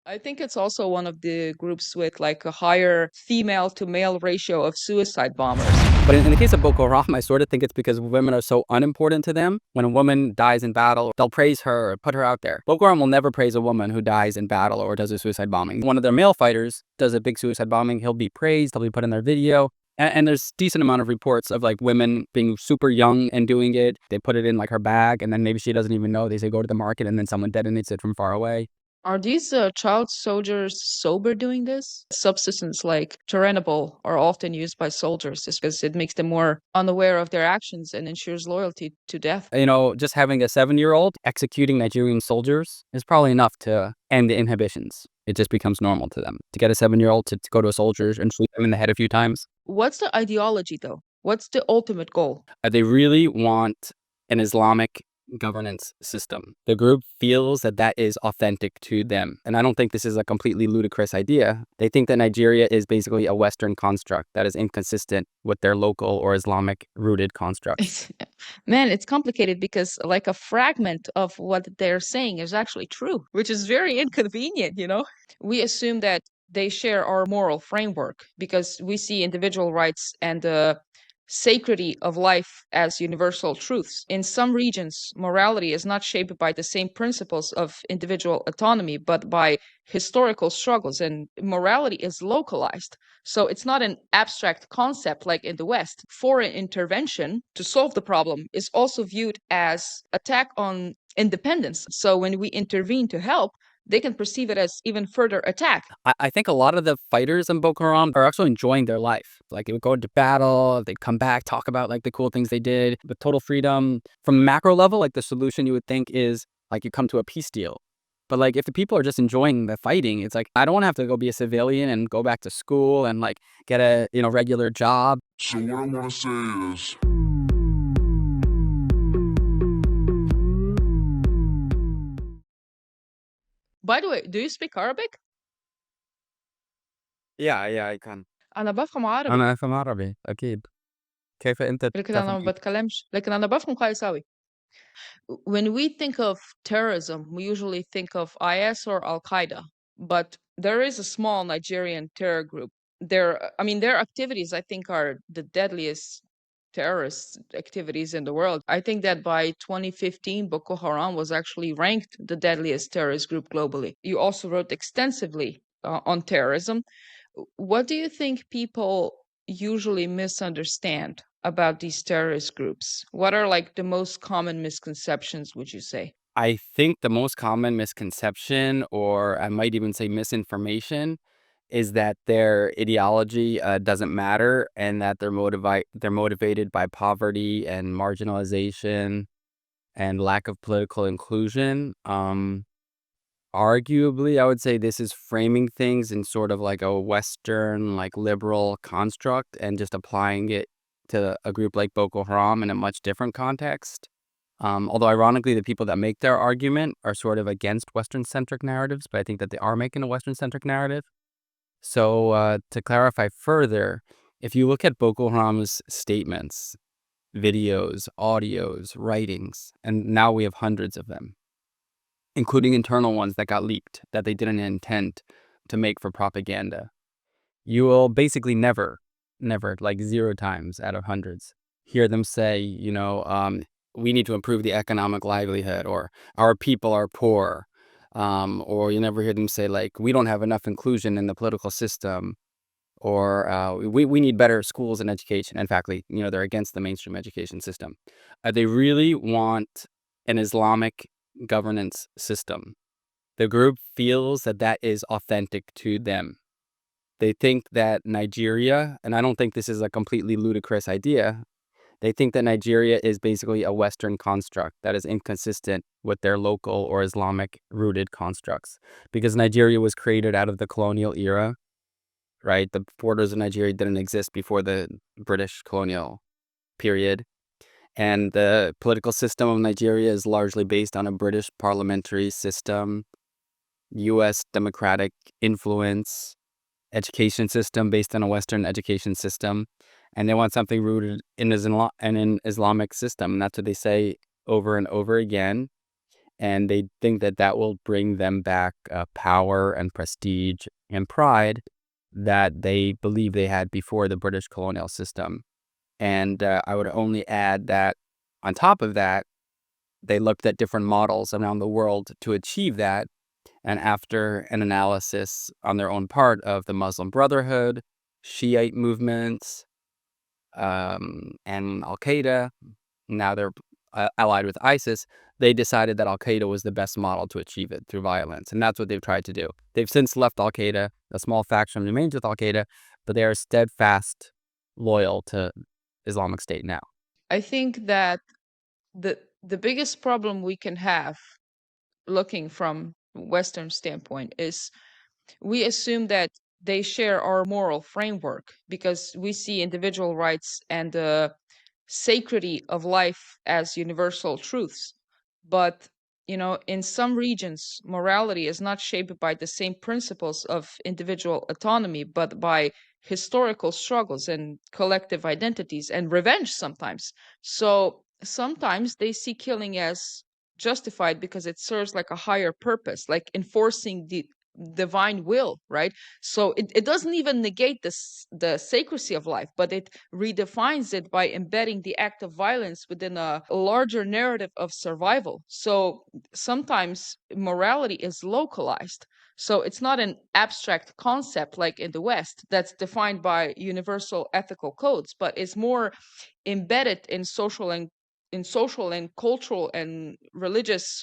I think it's also one of the groups with like a higher female to male ratio of suicide bombers. But in the case of Boko Haram, I sort of think it's because women are so unimportant to them. When a woman dies in battle, they'll praise her or put her out there. Boko Haram will never praise a woman who dies in battle or does a suicide bombing. One of their male fighters does a big suicide bombing, he'll be praised, he'll be put in their video. And there's decent amount of reports of like women being super young and doing it. They put it in like her bag and then maybe she doesn't even know. They say go to the market and then someone detonates it from far away. Are these child soldiers sober doing this? Substances like Turinabol are often used by soldiers just because it makes them more unaware of their actions and ensures loyalty to death. You know, just having a 7-year-old executing Nigerian soldiers is probably enough to end the inhibitions. It just becomes normal to them. To get a 7-year-old to go to a soldier and shoot them in the head a few times. What's the ideology, though? What's the ultimate goal? They really want an Islamic governance system. The group feels that that is authentic to them. And I don't think this is a completely ludicrous idea. They think that Nigeria is basically a Western construct that is inconsistent with their local or Islamic rooted constructs. Man, it's complicated because like a fragment of what they're saying is actually true, which is very inconvenient, you know? We assume that they share our moral framework because we see individual rights and the sacredity of life as universal truths. In some regions, morality is not shaped by the same principles of individual autonomy, but by historical struggles, and morality is localized. So it's not an abstract concept like in the West. Foreign intervention to solve the problem is also viewed as attack on independence. So when we intervene to help, they can perceive it as even further attack. I think a lot of the fighters in Boko Haram are actually enjoying their life. Like they would go into battle, they'd come back, talk about like the cool things they did, the total freedom. From a macro level, like the solution you would think is like you come to a peace deal. But like if the people are just enjoying the fighting, it's like I don't want to have to go be a civilian and go back to school and like get a regular job. So what I want to say is, By the way, do you speak Arabic? Yeah, I can. أنا بفهم عربي. أنا أفهم عربي أكيد. كيف أنت لكن أنا تفهم؟ ما بتكلمش لكن أنا بفهم كويس أوي. When we think of terrorism, we usually think of IS or Al Qaeda, but there is a small Nigerian terror group. Their activities, I think, are the deadliest terrorist activities in the world. I think that by 2015, Boko Haram was actually ranked the deadliest terrorist group globally. You also wrote extensively on terrorism. What do you think people usually misunderstand about these terrorist groups? What are like the most common misconceptions, would you say? I think the most common misconception, or I might even say misinformation, is that their ideology doesn't matter and that they're motivated by poverty and marginalization and lack of political inclusion. Arguably, I would say this is framing things in sort of like a Western, like liberal construct and just applying it to a group like Boko Haram in a much different context. Although ironically, the people that make their argument are sort of against Western-centric narratives, but I think that they are making a Western-centric narrative. So to clarify further, if you look at Boko Haram's statements, videos, audios, writings, and now we have hundreds of them, including internal ones that got leaked that they didn't intend to make for propaganda, you will basically never, like 0 times out of hundreds, hear them say, we need to improve the economic livelihood, or our people are poor. Or you never hear them say, like, we don't have enough inclusion in the political system, or we need better schools and education. In fact, they're against the mainstream education system. They really want an Islamic governance system. The group feels that that is authentic to them. They think that Nigeria, and I don't think this is a completely ludicrous idea, they think that Nigeria is basically a Western construct that is inconsistent with their local or Islamic rooted constructs. Because Nigeria was created out of the colonial era, right? The borders of Nigeria didn't exist before the British colonial period. And the political system of Nigeria is largely based on a British parliamentary system, U.S. democratic influence, education system based on a Western education system. And they want something rooted in an Islamic system. And that's what they say over and over again. and they think that that will bring them back power and prestige and pride that they believe they had before the British colonial system. And I would only add that on top of that, they looked at different models around the world to achieve that. And after an analysis on their own part of the Muslim Brotherhood, Shiite movements, and Al Qaeda, now they're allied with ISIS, they decided that Al Qaeda was the best model to achieve it through violence. And that's what they've tried to do. They've since left Al Qaeda. A small faction remains with Al Qaeda, but they are steadfast, loyal to Islamic State now. I think that the biggest problem we can have looking from Western standpoint is we assume that they share our moral framework because we see individual rights and the sacredity of life as universal truths. But, in some regions, morality is not shaped by the same principles of individual autonomy, but by historical struggles and collective identities and revenge sometimes. So sometimes they see killing as justified because it serves like a higher purpose, like enforcing the divine will, right? So it doesn't even negate the sacredcy of life, but it redefines it by embedding the act of violence within a larger narrative of survival. So sometimes morality is localized. So it's not an abstract concept like in the West that's defined by universal ethical codes, but it's more embedded in social and cultural and religious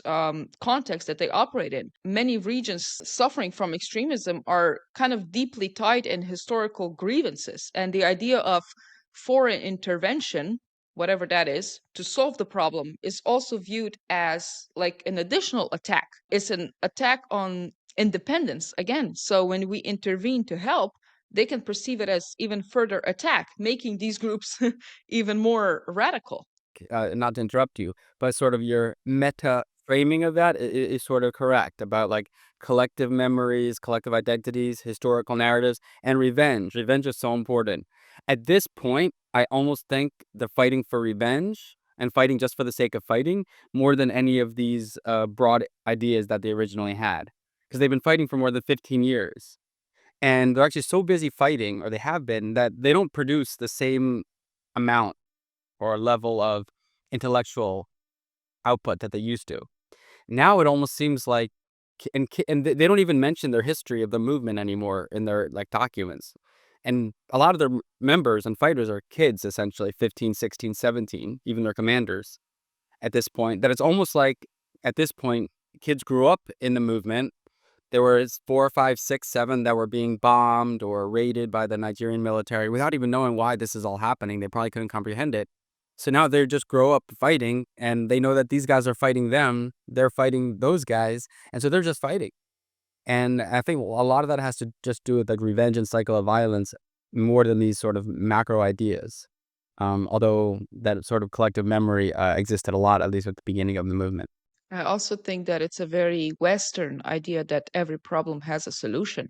context that they operate in. Many regions suffering from extremism are kind of deeply tied in historical grievances, and the idea of foreign intervention, whatever that is, to solve the problem is also viewed as like an additional attack. It's an attack on independence again. So when we intervene to help, they can perceive it as even further attack, making these groups even more radical. Not to interrupt you, but sort of your meta framing of that is sort of correct about like collective memories, collective identities, historical narratives, and revenge. Revenge is so important. At this point, I almost think they're fighting for revenge and fighting just for the sake of fighting more than any of these broad ideas that they originally had. Because they've been fighting for more than 15 years. And they're actually so busy fighting, or they have been, that they don't produce the same amount or level of intellectual output that they used to. Now it almost seems like, and they don't even mention their history of the movement anymore in their like documents. And a lot of their members and fighters are kids, essentially 15, 16, 17, even their commanders at this point, that it's almost like at this point, kids grew up in the movement. There was 4, 5, 6, 7 that were being bombed or raided by the Nigerian military without even knowing why this is all happening. They probably couldn't comprehend it. So now they just grow up fighting, and they know that these guys are fighting them. They're fighting those guys, and so they're just fighting. And I think a lot of that has to just do with the revenge and cycle of violence more than these sort of macro ideas. Although that sort of collective memory existed a lot, at least at the beginning of the movement. I also think that it's a very Western idea that every problem has a solution.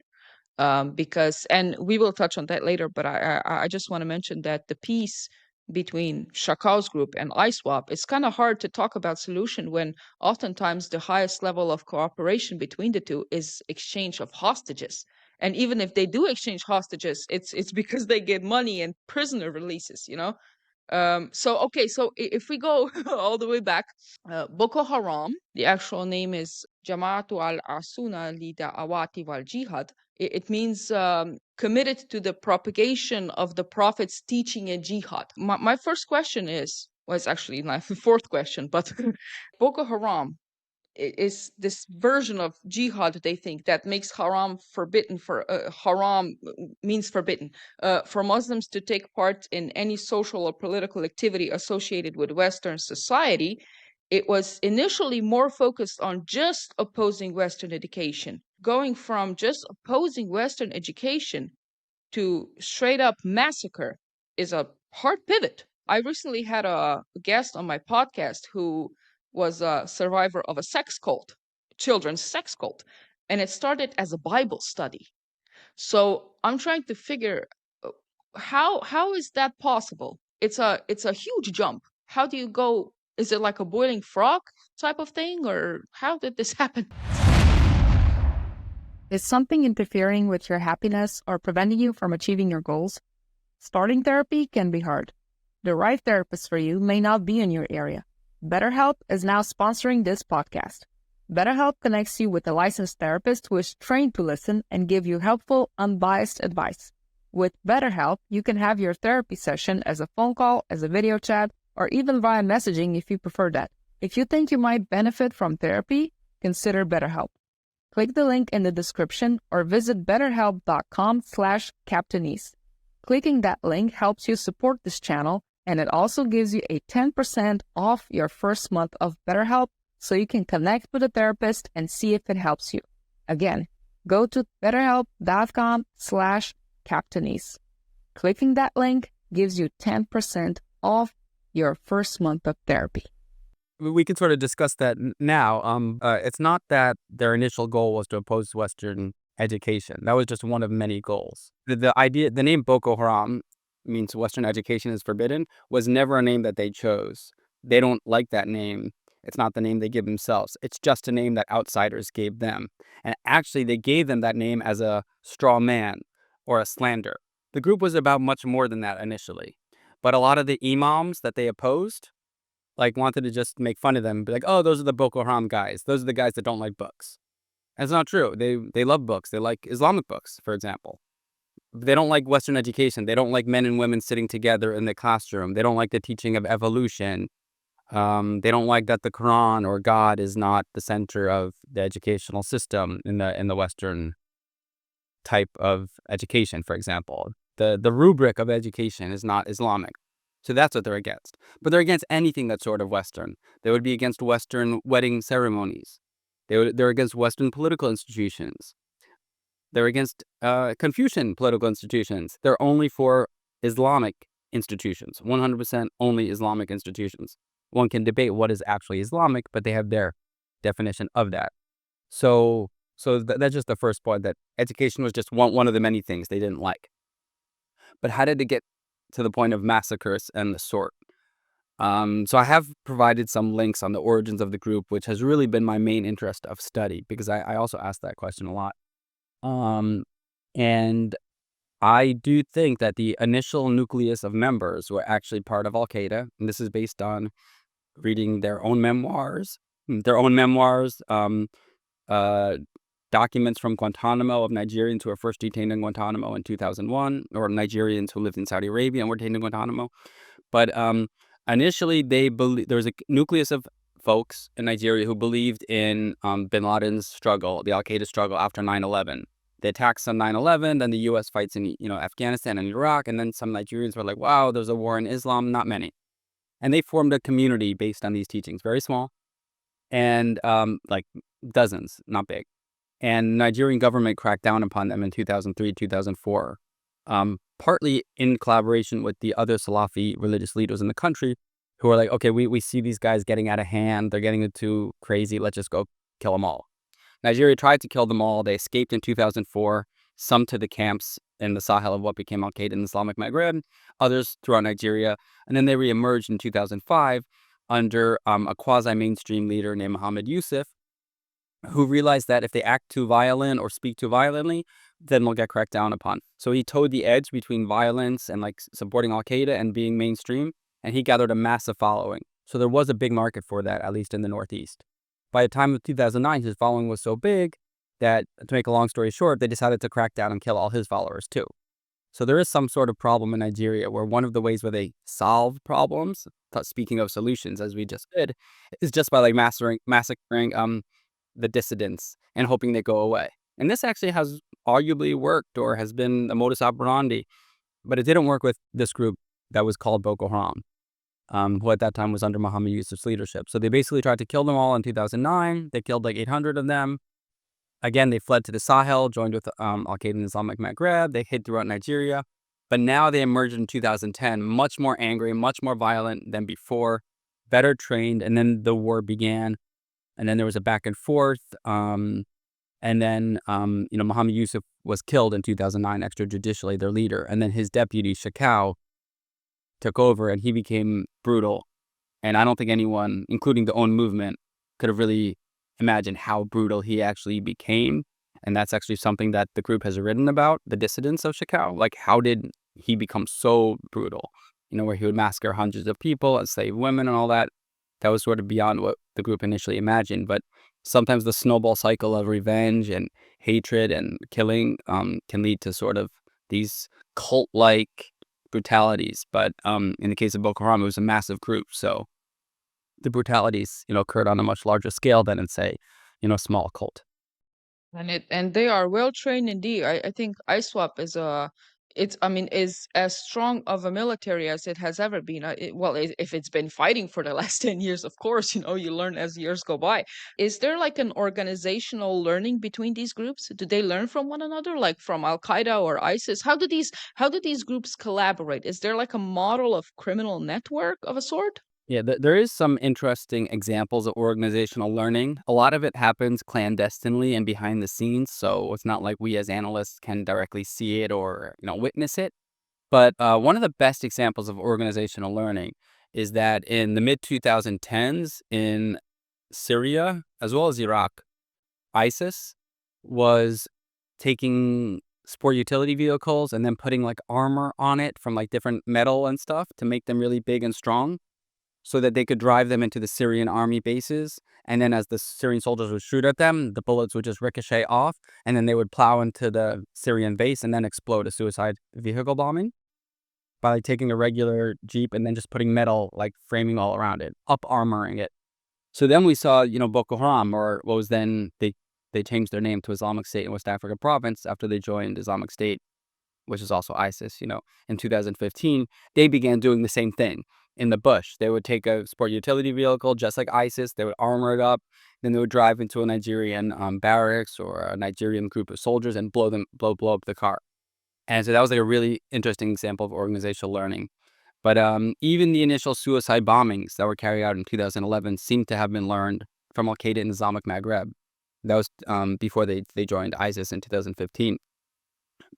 Because, and we will touch on that later, but I just want to mention that the peace between Shakau's group and ISWAP, it's kind of hard to talk about solution when oftentimes the highest level of cooperation between the two is exchange of hostages. And even if they do exchange hostages, it's because they get money and prisoner releases, so okay, so if we go all the way back, Boko Haram, the actual name is Jama'atu al-Asuna li Da'awati wal Jihad. It means committed to the propagation of the Prophet's teaching and jihad. My first question is, well, it's actually my fourth question, but Boko Haram is this version of jihad they think that makes haram forbidden for haram means forbidden for Muslims to take part in any social or political activity associated with Western society. It was initially more focused on just opposing Western education. Going from just opposing Western education to straight up massacre is a hard pivot. I recently had a guest on my podcast who was a survivor of a sex cult, children's sex cult, and it started as a Bible study. So I'm trying to figure how is that possible? It's a huge jump. How do you go Is it like a boiling frog type of thing, or how did this happen? Is something interfering with your happiness or preventing you from achieving your goals? Starting therapy can be hard. The right therapist for you may not be in your area. BetterHelp is now sponsoring this podcast. BetterHelp connects you with a licensed therapist who is trained to listen and give you helpful, unbiased advice. With BetterHelp, you can have your therapy session as a phone call, as a video chat, or even via messaging if you prefer that. If you think you might benefit from therapy, consider BetterHelp. Click the link in the description or visit betterhelp.com/Captainese. Clicking that link helps you support this channel, and it also gives you a 10% off your first month of BetterHelp so you can connect with a therapist and see if it helps you. Again, go to betterhelp.com/Captainese. Clicking that link gives you 10% off your first month of therapy. We can sort of discuss that now. It's not that their initial goal was to oppose Western education. That was just one of many goals. The name Boko Haram means Western education is forbidden, was never a name that they chose. They don't like that name. It's not the name they give themselves. It's just a name that outsiders gave them. And actually, they gave them that name as a straw man or a slander. The group was about much more than that initially. But a lot of the imams that they opposed, wanted to just make fun of them, be like, oh, those are the Boko Haram guys. Those are the guys that don't like books. That's not true. They love books. They like Islamic books, for example. They don't like Western education. They don't like men and women sitting together in the classroom. They don't like the teaching of evolution. They don't like that the Quran or God is not the center of the educational system in the Western type of education, for example. The rubric of education is not Islamic. So that's what they're against. But they're against anything that's sort of Western. They would be against Western wedding ceremonies. They're against Western political institutions. They're against Confucian political institutions. They're only for Islamic institutions, 100% only Islamic institutions. One can debate what is actually Islamic, but they have their definition of that. So that's just the first point, that education was just one of the many things they didn't like. But how did it get to the point of massacres and the sort? So I have provided some links on the origins of the group, which has really been my main interest of study, because I also asked that question a lot. And I do think that the initial nucleus of members were actually part of Al-Qaeda, and this is based on reading their own memoirs, documents from Guantanamo of Nigerians who were first detained in Guantanamo in 2001, or Nigerians who lived in Saudi Arabia and were detained in Guantanamo. But initially, there was a nucleus of folks in Nigeria who believed in bin Laden's struggle, the Al-Qaeda struggle after 9/11. The attacks on 9/11, then the U.S. fights in Afghanistan and Iraq, and then some Nigerians were like, wow, there's a war in Islam, not many. And they formed a community based on these teachings, very small, and like dozens, not big. And Nigerian government cracked down upon them in 2003, 2004, partly in collaboration with the other Salafi religious leaders in the country who were like, okay, we see these guys getting out of hand. They're getting too crazy. Let's just go kill them all. Nigeria tried to kill them all. They escaped in 2004, some to the camps in the Sahel of what became Al-Qaeda in the Islamic Maghreb, others throughout Nigeria. And then they reemerged in 2005 under a quasi-mainstream leader named Muhammad Yusuf, who realized that if they act too violent or speak too violently, then they'll get cracked down upon. So he towed the edge between violence and supporting Al-Qaeda and being mainstream, and he gathered a massive following. So there was a big market for that, at least in the Northeast. By the time of 2009, his following was so big that, to make a long story short, they decided to crack down and kill all his followers too. So there is some sort of problem in Nigeria where one of the ways where they solve problems, speaking of solutions, as we just did, is just by massacring the dissidents and hoping they go away. And this actually has arguably worked, or has been the modus operandi, but it didn't work with this group that was called Boko Haram, who at that time was under Muhammad Yusuf's leadership. So they basically tried to kill them all in 2009. They killed 800 of them. Again, they fled to the Sahel, joined with Al-Qaeda in Islamic Maghreb. They hid throughout Nigeria. But now they emerged in 2010, much more angry, much more violent than before, better trained, and then the war began. And then there was a back and forth. And then, Muhammad Yusuf was killed in 2009 extrajudicially, their leader. And then his deputy, Shekau, took over, and he became brutal And I don't think anyone, including the own movement, could have really imagined how brutal he actually became. And that's actually something that the group has written about, the dissidents of Shekau. Like, how did he become so brutal? Where he would massacre hundreds of people, enslave women and all that. That was sort of beyond what the group initially imagined. But sometimes the snowball cycle of revenge and hatred and killing can lead to sort of these cult-like brutalities. But in the case of Boko Haram, it was a massive group. So the brutalities, occurred on a much larger scale than in, say, a small cult. And they are well trained indeed. I think ISWAP is as strong of a military as it has ever been. If it's been fighting for the last 10 years, of course, you learn as years go by. Is there like an organizational learning between these groups? Do they learn from one another, like from Al Qaeda or ISIS? How do these groups collaborate? Is there like a model of criminal network of a sort? Yeah, there is some interesting examples of organizational learning. A lot of it happens clandestinely and behind the scenes, so it's not like we as analysts can directly see it or witness it. But one of the best examples of organizational learning is that in the mid 2010s in Syria as well as Iraq, ISIS was taking sport utility vehicles and then putting like armor on it from like different metal and stuff to make them really big and strong, so that they could drive them into the Syrian army bases. And then as the Syrian soldiers would shoot at them, the bullets would just ricochet off, and then they would plow into the Syrian base and then explode, a suicide vehicle bombing, by like taking a regular Jeep and then just putting metal like framing all around it, up armoring it. So then we saw, Boko Haram, or what was then, they changed their name to Islamic State in West Africa Province after they joined Islamic State, which is also ISIS, in 2015, they began doing the same thing in the bush. They would take a sport utility vehicle, just like ISIS, they would armor it up, then they would drive into a Nigerian barracks or a Nigerian group of soldiers and blow up the car. And so that was like a really interesting example of organizational learning. But even the initial suicide bombings that were carried out in 2011 seem to have been learned from Al Qaeda in Islamic Maghreb. That was before they joined ISIS in 2015.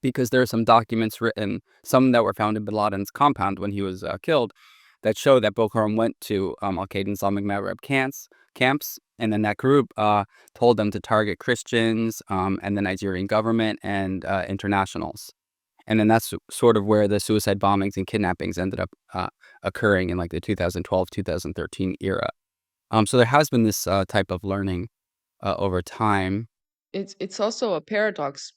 Because there are some documents written, some that were found in bin Laden's compound when he was killed, that show that Boko Haram went to Al Qaeda in Islamic Maghreb camps, and then that group told them to target Christians and the Nigerian government and internationals. And then that's sort of where the suicide bombings and kidnappings ended up occurring in like the 2012, 2013 era. So there has been this type of learning over time. It's also a paradox.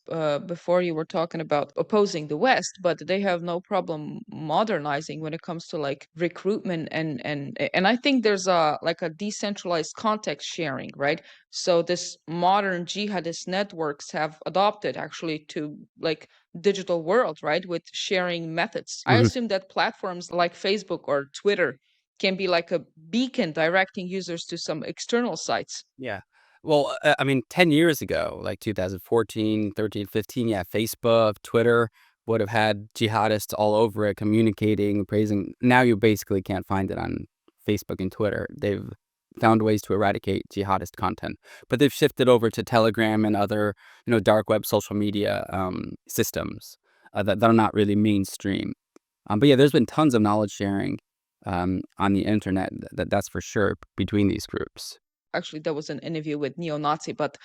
Before you were talking about opposing the West, but they have no problem modernizing when it comes to like recruitment and I think there's a decentralized context sharing, right? So this modern jihadist networks have adopted actually to like digital world, right? With sharing methods. I Mhm. assume that platforms like Facebook or Twitter can be like a beacon directing users to some external sites. Yeah. Well, I mean, 10 years ago, like 2014, 13, 15, yeah, Facebook, Twitter would have had jihadists all over it communicating, praising. Now you basically can't find it on Facebook and Twitter. They've found ways to eradicate jihadist content, but they've shifted over to Telegram and other, dark web social media systems that are not really mainstream. But yeah, there's been tons of knowledge sharing on the internet, that's for sure, between these groups. Actually, there was an interview with neo-Nazi, but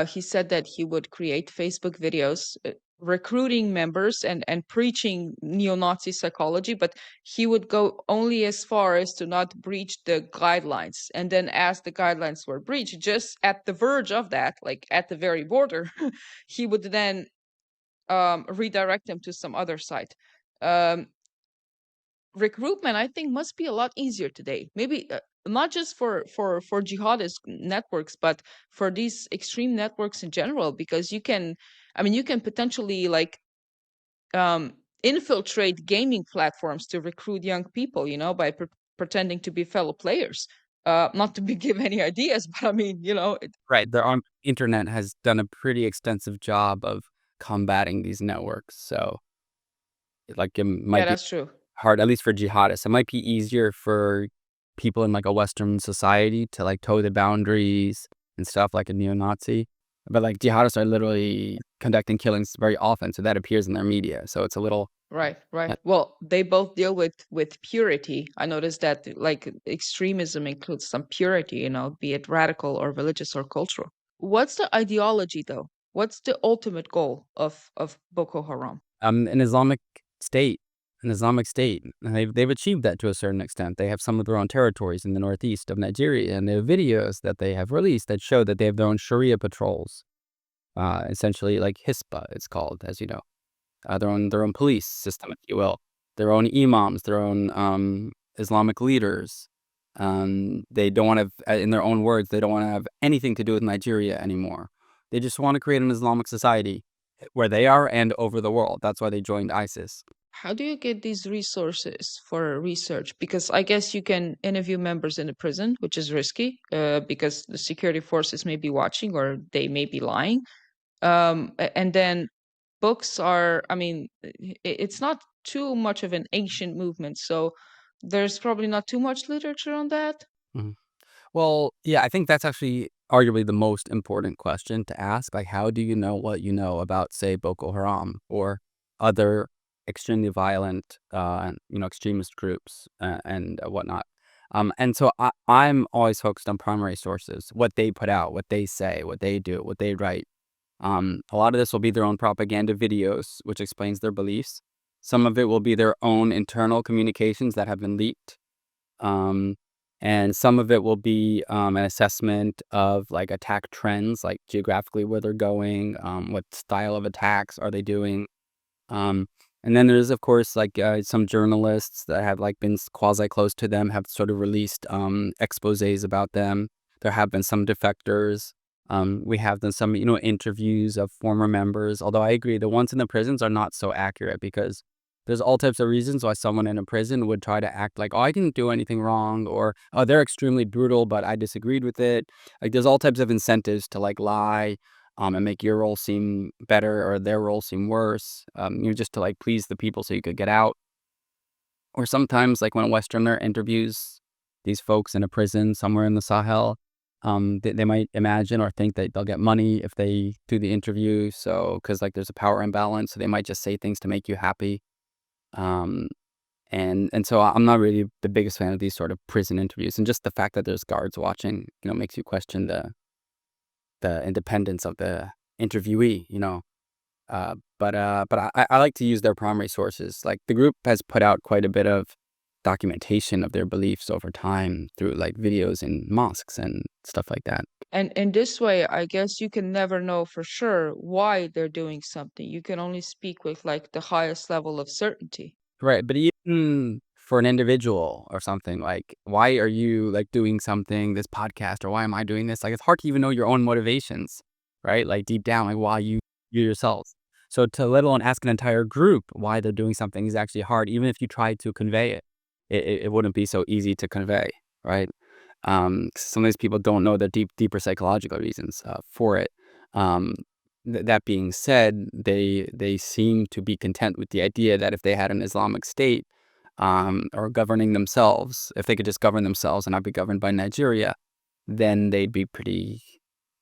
he said that he would create Facebook videos recruiting members and preaching neo-Nazi psychology, but he would go only as far as to not breach the guidelines. And then as the guidelines were breached, just at the verge of that, like at the very border, he would then redirect them to some other site. Um, Recruitment, I think, must be a lot easier today. Maybe not just for jihadist networks, but for these extreme networks in general, because you can potentially like um, infiltrate gaming platforms to recruit young people, by pretending to be fellow players. Not to give any ideas, but Right. The internet has done a pretty extensive job of combating these networks. So like it yeah, might be that's true. hard, at least for jihadists. It might be easier for people in like a Western society to like toe the boundaries and stuff like a neo-Nazi. But like jihadists are literally conducting killings very often. So that appears in their media. So it's a little Right, right. Uh, Well, they both deal with purity. I noticed that like extremism includes some purity, be it radical or religious or cultural. What's the ideology though? What's the ultimate goal of Boko Haram? An Islamic state, an Islamic state. And they've achieved that to a certain extent. They have some of their own territories in the northeast of Nigeria, and there are videos that they have released that show that they have their own Sharia patrols, essentially like Hispa, it's called, as you know, their own police system, if you will, their own imams, their own Islamic leaders. They don't want to, in their own words, they don't want to have anything to do with Nigeria anymore. They just want to create an Islamic society where they are and over the world. That's why they joined ISIS. How do you get these resources for research? Because I guess you can interview members in a prison, which is risky, because the security forces may be watching or they may be lying. And then books are, I mean, it's not too much of an ancient movement, so there's probably not too much literature on that. Mhm. Well, yeah, I think that's actually arguably the most important question to ask. Like, how do you know what you know about, say, Boko Haram or other extremely violent, extremist groups and whatnot? And so I'm always focused on primary sources, what they put out, what they say, what they do, what they write. A lot of this will be their own propaganda videos, which explains their beliefs. Some of it will be their own internal communications that have been leaked. Um, and some of it will be an assessment of like attack trends, like geographically where they're going, what style of attacks are they doing. Um, and then there's of course like some journalists that have like been quasi close to them have sort of released exposés about them. There have been some defectors. We have done some interviews of former members. Although I agree, the ones in the prisons are not so accurate because there's all types of reasons why someone in a prison would try to act like, oh, I didn't do anything wrong, or oh, they're extremely brutal, but I disagreed with it. Like there's all types of incentives to like lie and make your role seem better or their role seem worse, just to like please the people so you could get out. Or sometimes like when a Westerner interviews these folks in a prison somewhere in the Sahel, they might imagine or think that they'll get money if they do the interview. So, because like there's a power imbalance, so they might just say things to make you happy. Um, and so I'm not really the biggest fan of these sort of prison interviews, and just the fact that there's guards watching, makes you question the independence of the interviewee, but I like to use their primary sources. Like the group has put out quite a bit of documentation of their beliefs over time through like videos in mosques and stuff like that. And in this way, I guess you can never know for sure why they're doing something. You can only speak with like the highest level of certainty. Right, but even for an individual or something, like, why are you, like, doing something, this podcast, or why am I doing this? Like, it's hard to even know your own motivations, right? Like, deep down, like, why you yourselves. So to let alone ask an entire group why they're doing something is actually hard. Even if you try to convey it, it wouldn't be so easy to convey, right? 'Cause some of these people don't know the deeper psychological reasons for it. Um, that being said, they seem to be content with the idea that if they had an Islamic state, or governing themselves, if they could just govern themselves and not be governed by Nigeria, then they'd be pretty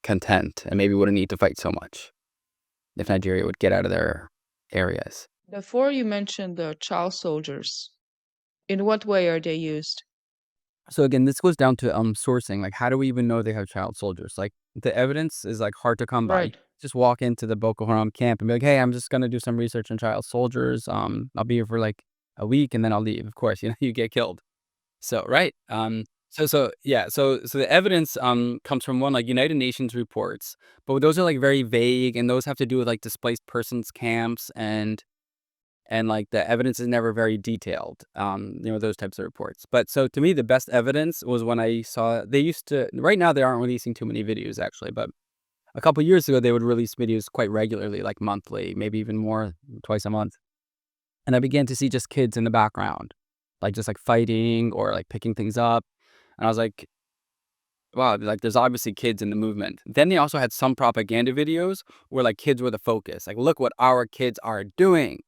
content and maybe wouldn't need to fight so much if Nigeria would get out of their areas. Before you mentioned the child soldiers, in what way are they used? So again, this goes down to sourcing. Like, how do we even know they have child soldiers? Like, the evidence is like hard to come by. Right. Just walk into the Boko Haram camp and be like, "Hey, I'm just gonna do some research on child soldiers. I'll be here for like a week and then I'll leave." Of course, you get killed. So right. So the evidence comes from one like United Nations reports, but those are like very vague, and those have to do with like displaced persons camps and like the evidence is never very detailed. Those types of reports. But so to me, the best evidence was when I saw they used to. Right now, they aren't releasing too many videos actually, but a couple years ago, they would release videos quite regularly, like monthly, maybe even more, twice a month. And I began to see just kids in the background, like just like fighting or like picking things up. And I was like, wow, like there's obviously kids in the movement. Then they also had some propaganda videos where like kids were the focus. Like, look what our kids are doing.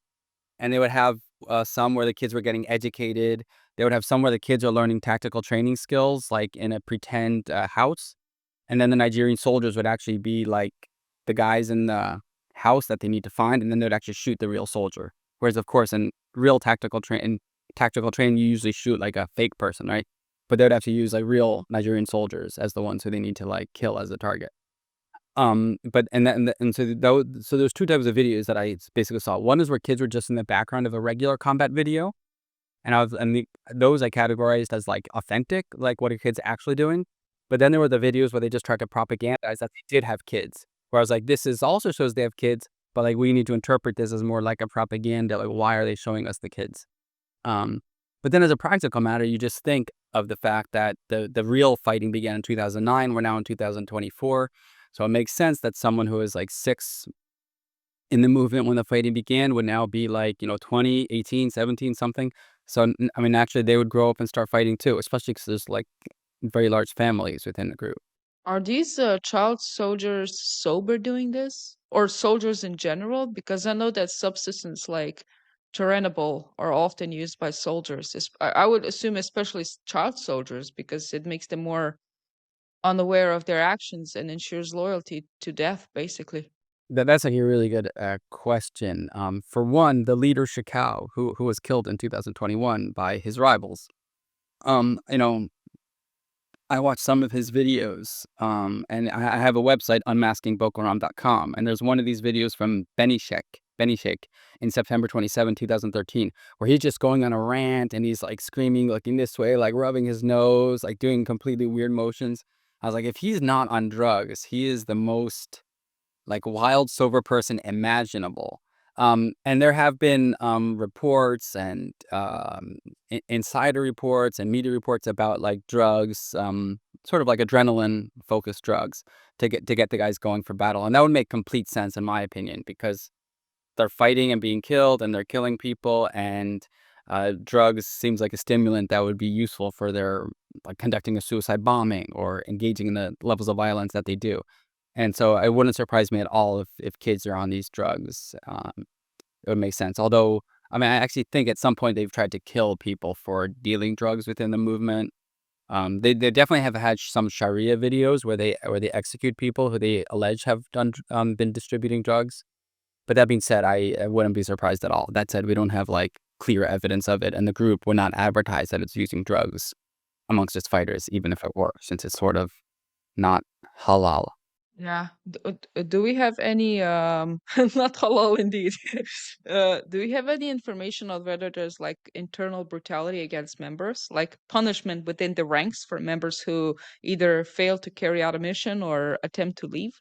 And they would have some where the kids were getting educated. They would have some where the kids are learning tactical training skills, like in a pretend house. And then the Nigerian soldiers would actually be like the guys in the house that they need to find. And then they'd actually shoot the real soldier. Whereas, of course, in real tactical training, you usually shoot like a fake person, right? But they would have to use like real Nigerian soldiers as the ones who they need to like kill as a target. But so there's two types of videos that I basically saw. One is where kids were just in the background of a regular combat video, and those I categorized as like authentic, like what are kids actually doing. But then there were the videos where they just tried to propagandize that they did have kids. Where I was like, this is also shows they have kids, but like we need to interpret this as more like a propaganda. Like, why are they showing us the kids? Um, but then as a practical matter, you just think of the fact that the real fighting began in 2009. We're now in 2024. So it makes sense that someone who is like 6 in the movement when the fighting began would now be like, 20, 18, 17, something. So, I mean, actually, they would grow up and start fighting too, especially because there's like very large families within the group. Are these child soldiers sober doing this, or soldiers in general? Because I know that substances like Turinabol are often used by soldiers. I would assume especially child soldiers, because it makes them more unaware of their actions and ensures loyalty to death, basically. That's a really good question. For one, the leader Shekau, who was killed in 2021 by his rivals. Um, you know, I watched some of his videos, and I have a website, unmasking.bokoharam.com, and there's one of these videos from Benny Sheikh, in September 27, 2013, where he's just going on a rant, and he's, like, screaming, looking this way, like, rubbing his nose, like, doing completely weird motions. I was like, if he's not on drugs, he is the most like wild sober person imaginable. And there have been reports and insider reports and media reports about like drugs, sort of like adrenaline focused drugs to get the guys going for battle. And that would make complete sense in my opinion, because they're fighting and being killed and they're killing people, and drugs seems like a stimulant that would be useful for their like conducting a suicide bombing or engaging in the levels of violence that they do. And so it wouldn't surprise me at all if kids are on these drugs. It would make sense. Although, I mean, I actually think at some point they've tried to kill people for dealing drugs within the movement. They definitely have had some Sharia videos where they execute people who they allege have been distributing drugs. But that being said, I wouldn't be surprised at all. That said, we don't have like clear evidence of it, and the group would not advertise that it's using drugs amongst its fighters, even if it were, since it's sort of not halal. Yeah. Do we have any not halal indeed. Do we have any information on whether there's like internal brutality against members, like punishment within the ranks for members who either fail to carry out a mission or attempt to leave?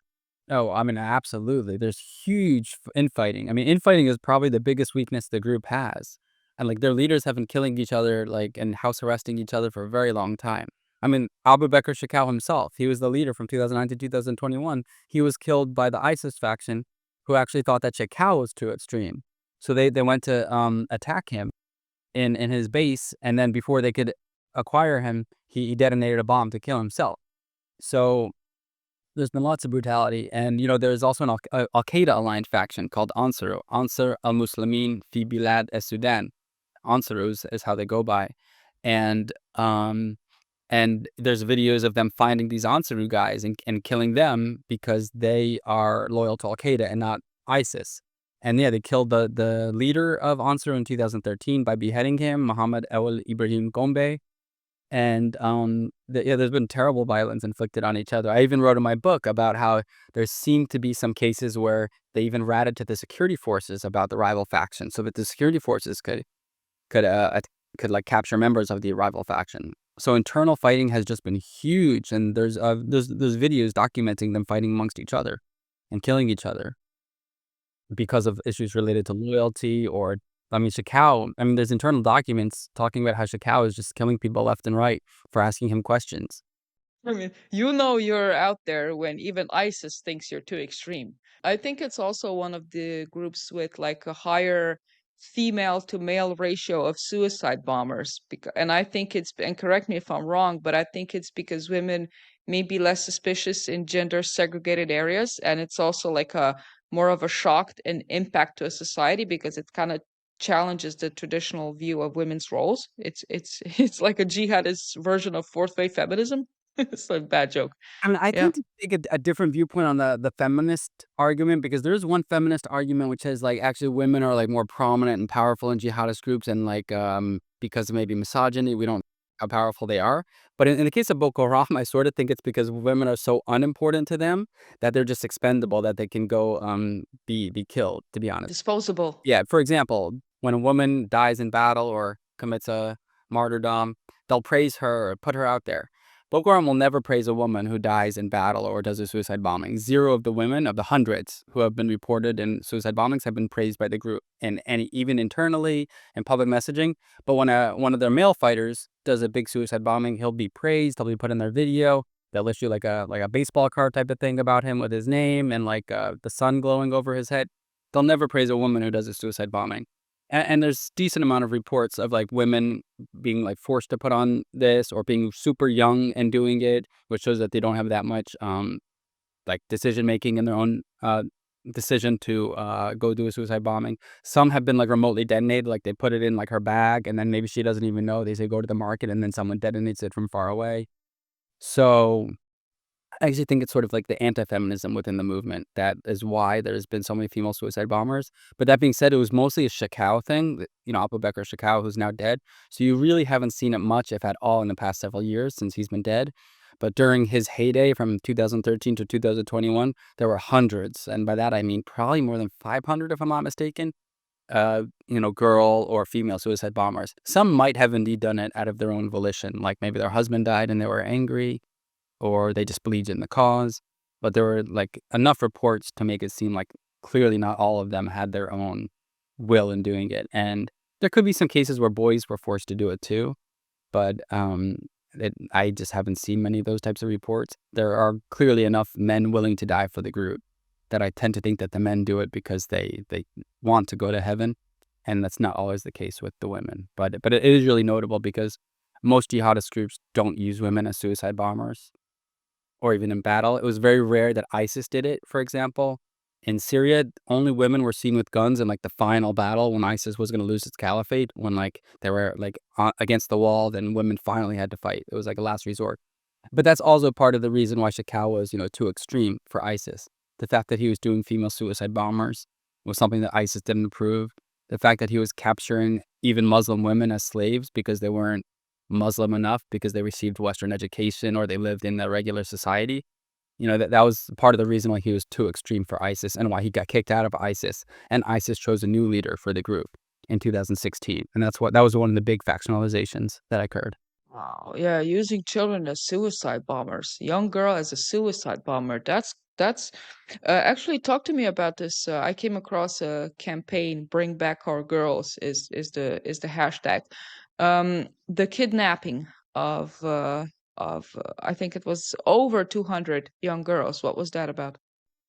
Oh, I mean, absolutely. There's huge infighting. I mean, infighting is probably the biggest weakness the group has. And like their leaders have been killing each other, like, and house arresting each other for a very long time. I mean, Abu Bakr Shekau himself, he was the leader from 2009 to 2021. He was killed by the ISIS faction, who actually thought that Shekau was too extreme. So they went to attack him in his base, and then before they could acquire him, he detonated a bomb to kill himself. So there's been lots of brutality, and there's also an Al Qaeda aligned faction called Ansar al-Muslimin fi Bilad es-Sudan. Ansarus is how they go by, and there's videos of them finding these Ansaru guys and killing them because they are loyal to Al Qaeda and not ISIS. And yeah, they killed the leader of Ansar in 2013 by beheading him, Muhammad El Ibrahim Gombe. And there's been terrible violence inflicted on each other. I even wrote in my book about how there seemed to be some cases where they even ratted to the security forces about the rival faction, so that the security forces could like capture members of the rival faction. So internal fighting has just been huge, and there's videos documenting them fighting amongst each other and killing each other because of issues related to loyalty or, I mean, Shekau, there's internal documents talking about how Shekau is just killing people left and right for asking him questions. I mean, you know you're out there when even ISIS thinks you're too extreme. I think it's also one of the groups with like a higher female to male ratio of suicide bombers. And I think and correct me if I'm wrong, but I think it's because women may be less suspicious in gender segregated areas. And it's also like a more of a shock and impact to a society because it kind of challenges the traditional view of women's roles. It's it's like a jihadist version of fourth wave feminism. It's a bad joke. I mean, I Yeah. tend to take a different viewpoint on the feminist argument, because there's one feminist argument which says, like, actually women are, like, more prominent and powerful in jihadist groups, and, like, because of maybe misogyny, we don't how powerful they are. But in the case of Boko Haram, I sort of think it's because women are so unimportant to them that they're just expendable, that they can go, be killed, to be honest. Disposable. Yeah, for example, when a woman dies in battle or commits a martyrdom, they'll praise her or put her out there. Boko Haram will never praise a woman who dies in battle or does a suicide bombing. Zero of the women, of the hundreds who have been reported in suicide bombings, have been praised by the group, and even internally in public messaging. But when one of their male fighters does a big suicide bombing, he'll be praised. He'll be put in their video. They'll issue like a baseball card type of thing about him with his name and like the sun glowing over his head. They'll never praise a woman who does a suicide bombing. And there's decent amount of reports of like women being like forced to put on this, or being super young and doing it, which shows that they don't have that much like decision making in their own decision to go do a suicide bombing. Some have been like remotely detonated, like they put it in like her bag, and then maybe she doesn't even know. They say go to the market, and then someone detonates it from far away. So I actually think it's sort of like the anti-feminism within the movement. That is why there's been so many female suicide bombers. But that being said, it was mostly a Shekau thing, Abu Bakr Shekau, who's now dead. So you really haven't seen it much, if at all, in the past several years since he's been dead. But during his heyday from 2013 to 2021, there were hundreds. And by that, I mean probably more than 500, if I'm not mistaken, girl or female suicide bombers. Some might have indeed done it out of their own volition. Like maybe their husband died and they were angry, or they just believed in the cause. But there were like enough reports to make it seem like clearly not all of them had their own will in doing it. And there could be some cases where boys were forced to do it too, but I just haven't seen many of those types of reports. There are clearly enough men willing to die for the group that I tend to think that the men do it because they want to go to heaven, and that's not always the case with the women. But it is really notable because most jihadist groups don't use women as suicide bombers, or even in battle. It was very rare that ISIS did it, for example. In Syria, only women were seen with guns in like the final battle when ISIS was going to lose its caliphate, when like they were like against the wall, then women finally had to fight. It was like a last resort. But that's also part of the reason why Shekau was, too extreme for ISIS. The fact that he was doing female suicide bombers was something that ISIS didn't approve. The fact that he was capturing even Muslim women as slaves because they weren't Muslim enough, because they received Western education or they lived in the regular society. That was part of the reason why he was too extreme for ISIS, and why he got kicked out of ISIS. And ISIS chose a new leader for the group in 2016. And that was one of the big factionalizations that occurred. Wow. Yeah, using children as suicide bombers. Young girl as a suicide bomber. That's actually talk to me about this. I came across a campaign, Bring Back Our Girls is the hashtag. The kidnapping of I think it was over 200 young girls. What was that about?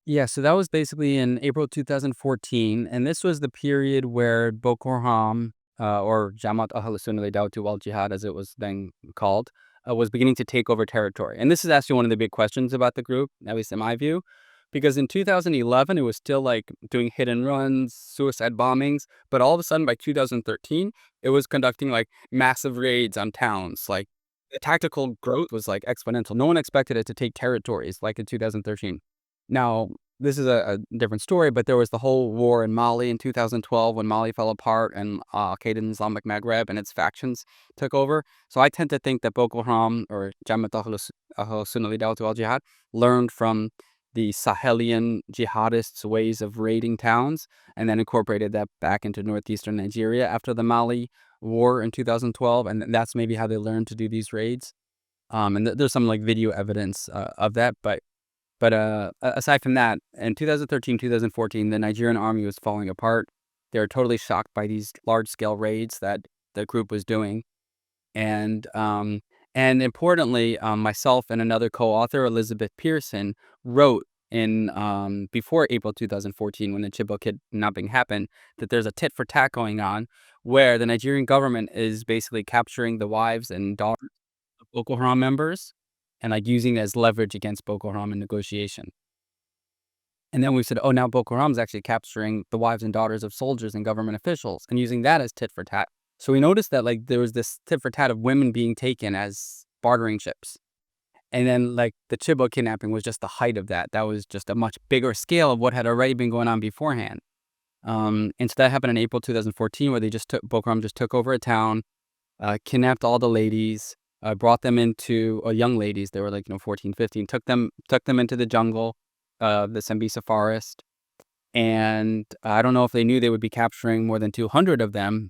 Yeah, so that was basically in April 2014, and this was the period where Boko Haram, or Jamaat al-Sunnah al wal Jihad, as it was then called, was beginning to take over territory. And this is actually one of the big questions about the group, at least in my view, because in 2011, it was still like doing hit and runs, suicide bombings, but all of a sudden by 2013, it was conducting like massive raids on towns. Like the tactical growth was like exponential. No one expected it to take territories like in 2013. Now, this is a different story, but there was the whole war in Mali in 2012 when Mali fell apart and Al-Qaeda in Islamic Maghreb and its factions took over. So I tend to think that Boko Haram, or Jamaat al-Sunnah al-Jihad, learned from the Sahelian jihadists' ways of raiding towns, and then incorporated that back into northeastern Nigeria after the Mali war in 2012. And that's maybe how they learned to do these raids. And there's some like video evidence of that, but aside from that, in 2013, 2014, the Nigerian army was falling apart. They were totally shocked by these large-scale raids that the group was doing. And importantly, myself and another co-author, Elizabeth Pearson, wrote in before April 2014, when the Chibok kidnapping happened, that there's a tit for tat going on, where the Nigerian government is basically capturing the wives and daughters of Boko Haram members and like using it as leverage against Boko Haram in negotiation. And then we said, oh, now Boko Haram is actually capturing the wives and daughters of soldiers and government officials and using that as tit for tat. So we noticed that like there was this tit for tat of women being taken as bartering chips. And then like the Chibok kidnapping was just the height of that. That was just a much bigger scale of what had already been going on beforehand. And so that happened in April 2014, where Boko Haram just took over a town, kidnapped all the ladies, brought them into young ladies. They were like 14, 15. Took them into the jungle, the Sambisa forest, and I don't know if they knew they would be capturing more than 200 of them.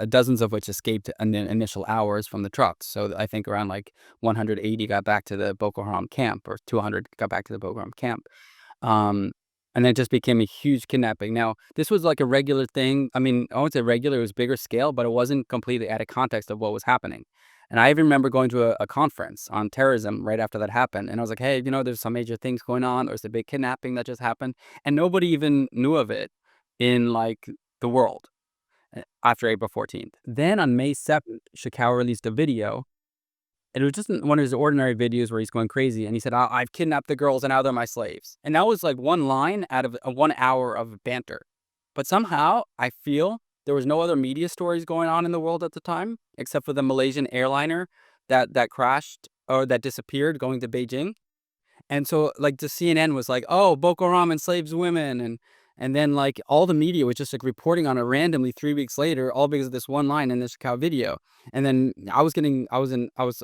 Dozens of which escaped in the initial hours from the trucks. So I think around like 180 got back to the Boko Haram camp, or 200 got back to the Boko Haram camp. Um, and then it just became a huge kidnapping. Now, this was like a regular thing. I mean, I wouldn't say regular, it was bigger scale, but it wasn't completely out of context of what was happening. And I even remember going to a conference on terrorism right after that happened. And I was like, hey, there's some major things going on. There's a big kidnapping that just happened. And nobody even knew of it in like the world after April 14th. Then on May 7th, Shekau released a video. And it was just one of his ordinary videos where he's going crazy. And he said, I've kidnapped the girls and now they're my slaves. And that was like one line out of 1 hour of banter. But somehow I feel there was no other media stories going on in the world at the time, except for the Malaysian airliner that crashed or that disappeared going to Beijing. And so like the CNN was like, oh, Boko Haram enslaves women. And then like all the media was just like reporting on it randomly 3 weeks later, all because of this one line in this cow video. And then I was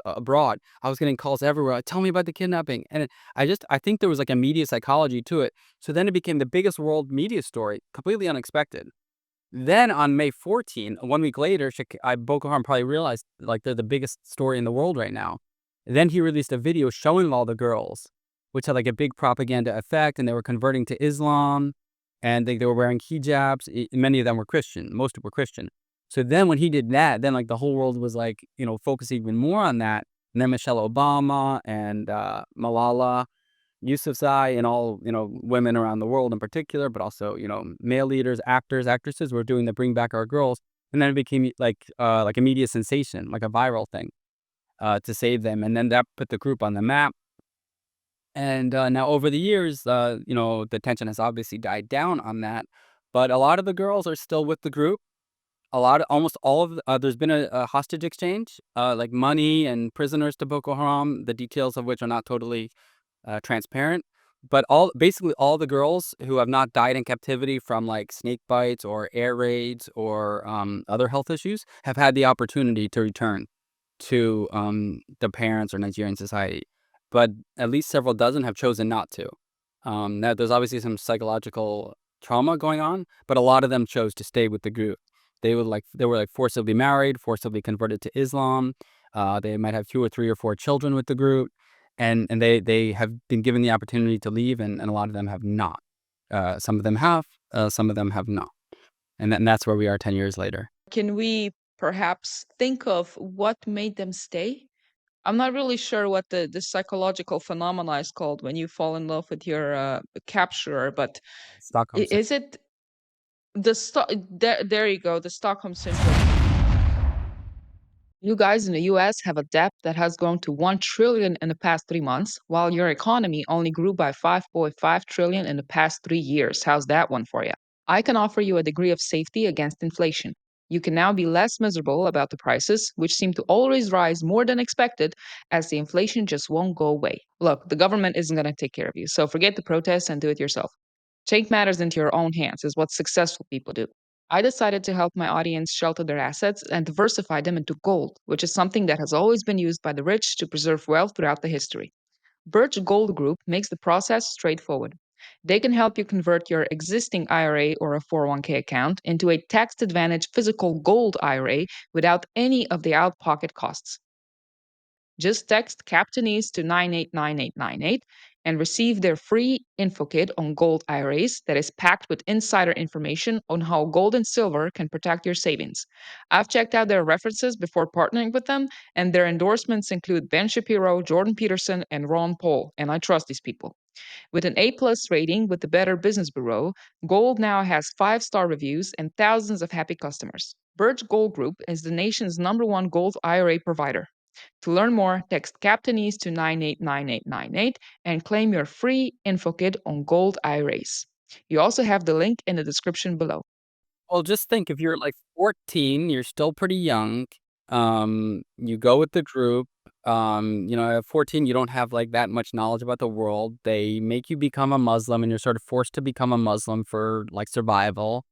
abroad. I was getting calls everywhere. Tell me about the kidnapping. And I think there was like a media psychology to it. So then it became the biggest world media story, completely unexpected. Then on May 14, 1 week later, Boko Haram probably realized like they're the biggest story in the world right now. Then he released a video showing all the girls, which had like a big propaganda effect, and they were converting to Islam, and they were wearing hijabs. Many of them were Christian. Most were Christian. So then when he did that, then like the whole world was like, focusing even more on that. And then Michelle Obama and Malala Yousafzai and all, women around the world in particular, but also, male leaders, actors, actresses were doing the Bring Back Our Girls. And then it became like a media sensation, like a viral thing to save them. And then that put the group on the map. And now over the years, the tension has obviously died down on that. But a lot of the girls are still with the group. Almost all of there's been a hostage exchange, like money and prisoners to Boko Haram, the details of which are not totally transparent. But basically all the girls who have not died in captivity from like snake bites or air raids or other health issues have had the opportunity to return to the parents or Nigerian society. But at least several dozen have chosen not to. Now there's obviously some psychological trauma going on, but a lot of them chose to stay with the group. They were like forcibly married, forcibly converted to Islam. They might have 2 or 3 or 4 children with the group. And they have been given the opportunity to leave, and a lot of them have not. Some of them have, some of them have not. And that's where we are 10 years later. Can we perhaps think of what made them stay? I'm not really sure what the psychological phenomena is called when you fall in love with your capturer, but Stockholm syndrome. is it there you go, the Stockholm syndrome. You guys in the US have a debt that has grown to 1 trillion in the past 3 months, while your economy only grew by 5.5 trillion in the past 3 years. How's that one for you? I can offer you a degree of safety against inflation. You can now be less miserable about the prices, which seem to always rise more than expected, as the inflation just won't go away. Look, the government isn't going to take care of you, so forget the protests and do it yourself. Take matters into your own hands is what successful people do. I decided to help my audience shelter their assets and diversify them into gold, which is something that has always been used by the rich to preserve wealth throughout the history. Birch Gold Group makes the process straightforward. They can help you convert your existing IRA or a 401k account into a tax advantage physical gold IRA without any of the out pocket costs. Just text Captainese to 989898 and receive their free info kit on gold IRAs that is packed with insider information on how gold and silver can protect your savings. I've checked out their references before partnering with them, and their endorsements include Ben Shapiro, Jordan Peterson, and Ron Paul, and I trust these people. With an A-plus rating with the Better Business Bureau, Gold now has 5-star reviews and thousands of happy customers. Birch Gold Group is the nation's #1 gold IRA provider. To learn more, text Captainese to 989898 and claim your free info kit on gold IRAs. You also have the link in the description below. Well, just think if you're like 14, you're still pretty young. You go with the group. At 14, you don't have like that much knowledge about the world. They make you become a Muslim, and you're sort of forced to become a Muslim for like survival.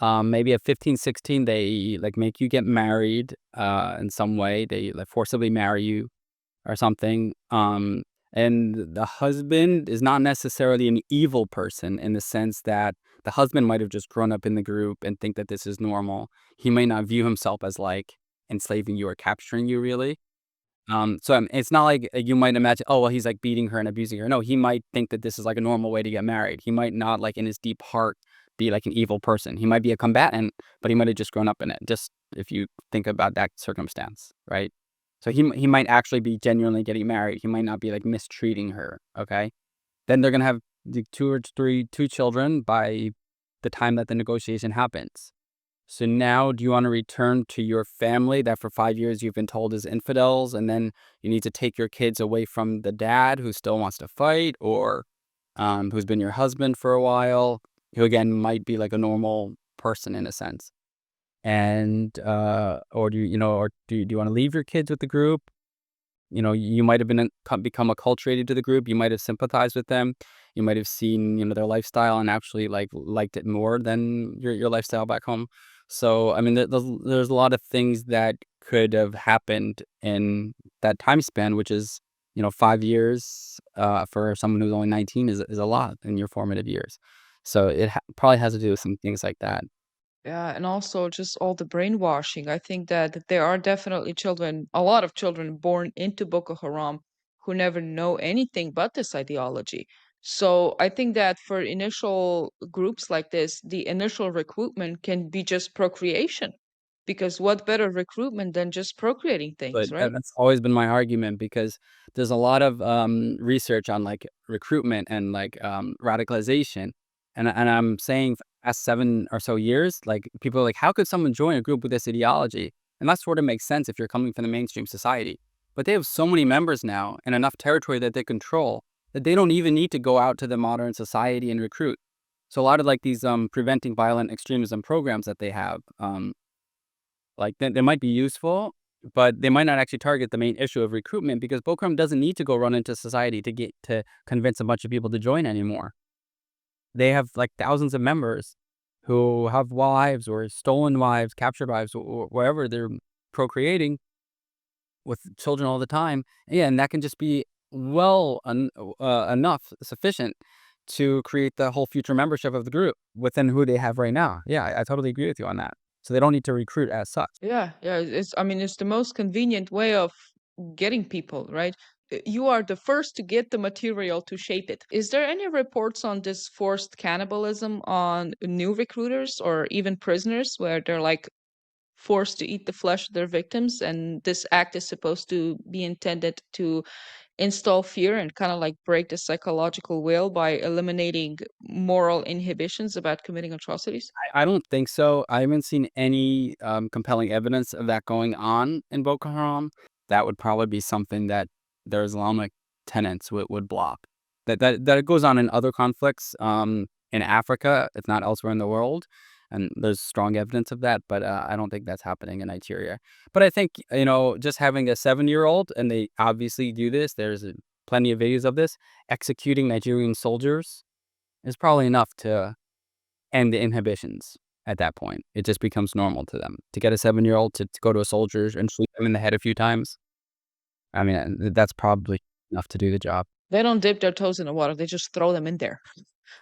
Maybe at 15, 16, they like make you get married in some way. They like forcibly marry you or something. And the husband is not necessarily an evil person in the sense that the husband might have just grown up in the group and think that this is normal. He might not view himself as like enslaving you or capturing you really. It's not like you might imagine, oh, well, he's like beating her and abusing her. No, he might think that this is like a normal way to get married. He might not like in his deep heart be like an evil person. He might be a combatant, but he might have just grown up in it. Just if you think about that circumstance, right? So he might actually be genuinely getting married. He might not be like mistreating her. Okay, then they're gonna have the two children by the time that the negotiation happens. So now do you want to return to your family that for 5 years you've been told is infidels, and then you need to take your kids away from the dad who still wants to fight, or who's been your husband for a while, who again might be like a normal person in a sense? And or do you want to leave your kids with the group? You might have become acculturated to the group. You might have sympathized with them. You might have seen, their lifestyle and actually liked it more than your lifestyle back home. So, I mean, there's a lot of things that could have happened in that time span, which is, 5 years for someone who's only 19 is a lot in your formative years. So probably has to do with some things like that. Yeah, and also just all the brainwashing. I think that there are definitely children, a lot of children born into Boko Haram who never know anything but this ideology. So I think that for initial groups like this, the initial recruitment can be just procreation. Because what better recruitment than just procreating things, But right? that's always been my argument because there's a lot of research on like recruitment and like radicalization, and I'm saying for the past 7 or so years, like people are like, how could someone join a group with this ideology? And that sort of makes sense if you're coming from the mainstream society. But they have so many members now and enough territory that they control that they don't even need to go out to the modern society and recruit. So a lot of like these preventing violent extremism programs that they have, like, they might be useful, but they might not actually target the main issue of recruitment because Boko Haram doesn't need to go run into society to convince a bunch of people to join anymore. They have, like, thousands of members who have wives or stolen wives, captured wives, or wherever they're procreating with children all the time. Yeah, and that can just be enough, sufficient to create the whole future membership of the group within who they have right now. Yeah, I totally agree with you on that. So they don't need to recruit as such. Yeah, yeah, I mean, it's the most convenient way of getting people, right? You are the first to get the material to shape it. Is there any reports on this forced cannibalism on new recruiters or even prisoners where they're like forced to eat the flesh of their victims, and this act is supposed to be intended to install fear and kind of like break the psychological veil by eliminating moral inhibitions about committing atrocities? I don't think so. I haven't seen any compelling evidence of that going on in Boko Haram. That would probably be something that their Islamic tenets would block. That it goes on in other conflicts in Africa, if not elsewhere in the world, and there's strong evidence of that. But I don't think that's happening in Nigeria. But I think just having a 7-year-old, and they obviously do this. There's plenty of videos of this executing Nigerian soldiers is probably enough to and the inhibitions at that point. It just becomes normal to them. To get a 7-year-old to go to a soldier and shoot them in the head a few times, I mean, that's probably enough to do the job. They don't dip their toes in the water, they just throw them in there.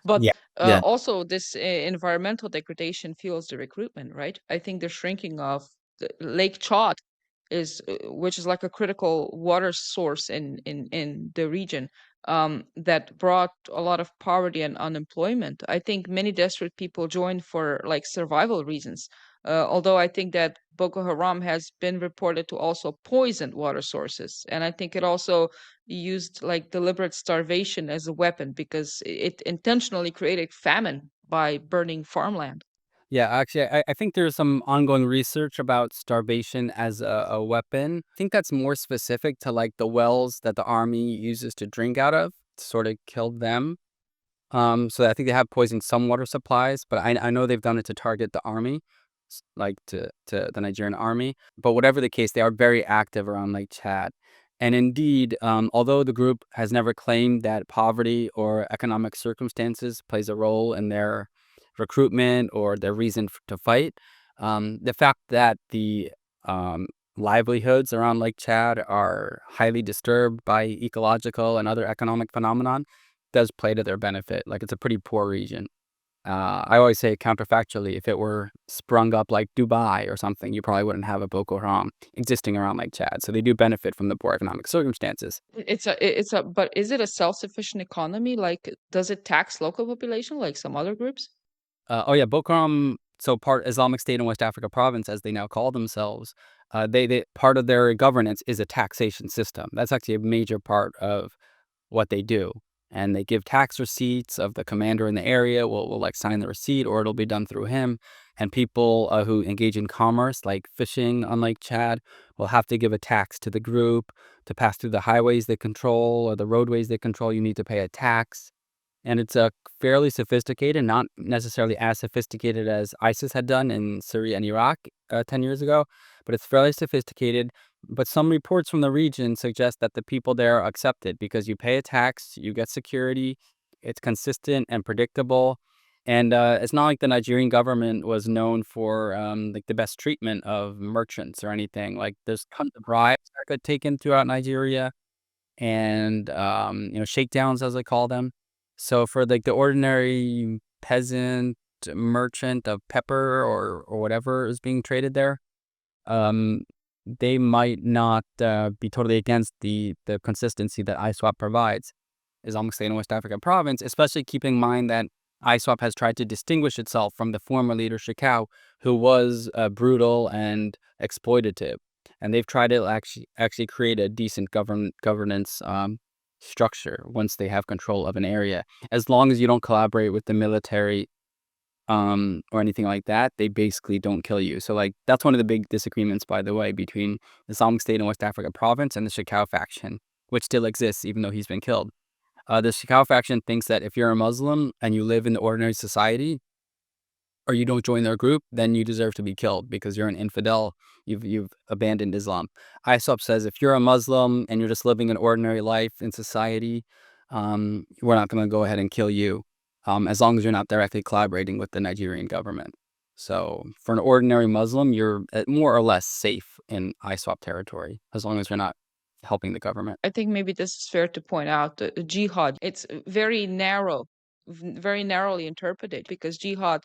But Yeah. Yeah. also, this environmental degradation fuels the recruitment, right? I think the shrinking of the Lake Chad which is like a critical water source in the region, that brought a lot of poverty and unemployment. I think many desperate people joined for like survival reasons. Although I think that Boko Haram has been reported to also poison water sources, and I think it also used like deliberate starvation as a weapon because it intentionally created famine by burning farmland. Yeah, actually, I think there's some ongoing research about starvation as a weapon. I think that's more specific to like the wells that the army uses to drink out of to sort of kill them. So I think they have poisoned some water supplies, but I know they've done it to target the army. like to the Nigerian army. But whatever the case, they are very active around Lake Chad. And indeed, although the group has never claimed that poverty or economic circumstances plays a role in their recruitment or their reason to fight, the fact that the livelihoods around Lake Chad are highly disturbed by ecological and other economic phenomenon does play to their benefit. Like, it's a pretty poor region. I always say counterfactually, if it were sprung up like Dubai or something, you probably wouldn't have a Boko Haram existing around Lake Chad. So they do benefit from the poor economic circumstances. But is it a self-sufficient economy? Like, does it tax local population like some other groups? Oh yeah, Boko Haram, so part Islamic State in West Africa Province, as they now call themselves, they part of their governance is a taxation system. That's actually a major part of what they do. And they give tax receipts of the commander in the area will like sign the receipt, or it'll be done through him. And people who engage in commerce, like fishing on Lake Chad, will have to give a tax to the group to pass through the highways they control or the roadways they control. You need to pay a tax. And it's fairly sophisticated, not necessarily as sophisticated as ISIS had done in Syria and Iraq 10 years ago, but it's fairly sophisticated. But some reports from the region suggest that the people there accept it because you pay a tax, you get security, it's consistent and predictable. And it's not like the Nigerian government was known for like the best treatment of merchants or anything. Like, there's tons of bribes that get taken throughout Nigeria, and shakedowns, as they call them. So for like the ordinary peasant merchant of pepper or whatever is being traded there, um, they might not be totally against the consistency that ISWAP provides, Islamic State in West Africa Province, especially keeping in mind that ISWAP has tried to distinguish itself from the former leader Shekau, who was brutal and exploitative. And they've tried to actually create a decent governance structure once they have control of an area. As long as you don't collaborate with the military or anything like that, they basically don't kill you. So like, that's one of the big disagreements, by the way, between the Islamic State in West Africa Province and the Shekau faction, which still exists even though he's been killed. The Shekau faction thinks that if you're a Muslim and you live in the ordinary society, or you don't join their group, then you deserve to be killed because you're an infidel. You've abandoned Islam. ISWAP says if you're a Muslim and you're just living an ordinary life in society, we're not going to go ahead and kill you, as long as you're not directly collaborating with the Nigerian government. So for an ordinary Muslim, you're more or less safe in ISWAP territory, as long as you're not helping the government. I think maybe this is fair to point out. Jihad, it's very narrow, very narrowly interpreted, because jihad